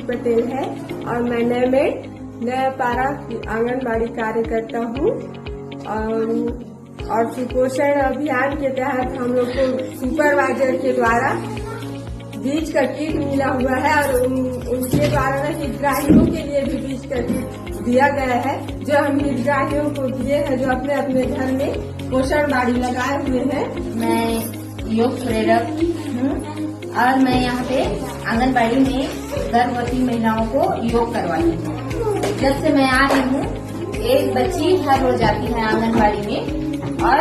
पटेल है और मैं नया पारा आंगनबाड़ी कार्यकर्ता हूँ। और सुपोषण अभियान के तहत हम लोग को सुपरवाइजर के द्वारा बीज का किट मिला हुआ है और उनके द्वारा हितग्राहियों के लिए भी बीज का किट दिया गया है, जो हम हितग्राहियों को दिए हैं जो अपने अपने घर में पोषण बाड़ी लगाए हुए हैं। मैं योग प्रेरक हूँ और मैं यहाँ पे आंगनबाड़ी में गर्भवती महिलाओं को योग करवाती हूँ। जब से मैं आ रही हूँ, एक बच्ची हर रोज आती है आंगनबाड़ी में और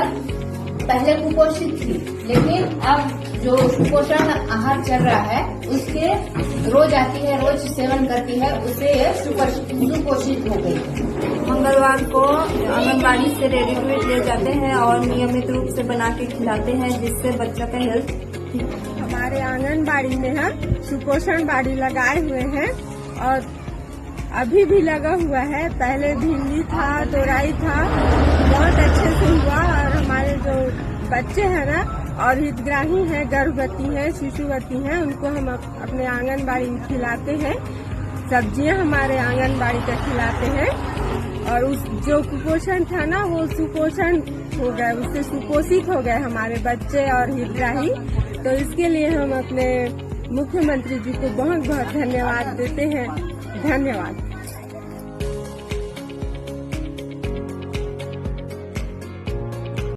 पहले कुपोषित थी, लेकिन अब जो कुपोषण आहार चल रहा है उसके रोज आती है, रोज सेवन करती है, उससे सुपोषित हो गई। मंगलवार को आंगनबाड़ी से रेडी टू ईट ले जाते हैं और नियमित रूप से बना के खिलाते हैं, जिससे बच्चों का हेल्थ ठीक। हमारे आंगनबाड़ी में हम सुपोषण बाड़ी लगाए हुए हैं और अभी भी लगा हुआ है। पहले भिंडी था, तोरई था, बहुत अच्छे से हुआ और हमारे जो बच्चे हैं ना और हितग्राही हैं, गर्भवती हैं, शिशुवती हैं, उनको हम अपने आंगनबाड़ी में खिलाते हैं। सब्जियां हमारे आंगनबाड़ी का खिलाते हैं और उस जो कुपोषण था ना वो सुपोषण हो गए, उससे सुपोषित हो गए हमारे बच्चे और हितग्राही। तो इसके लिए हम अपने मुख्यमंत्री जी को बहुत बहुत धन्यवाद देते हैं। धन्यवाद।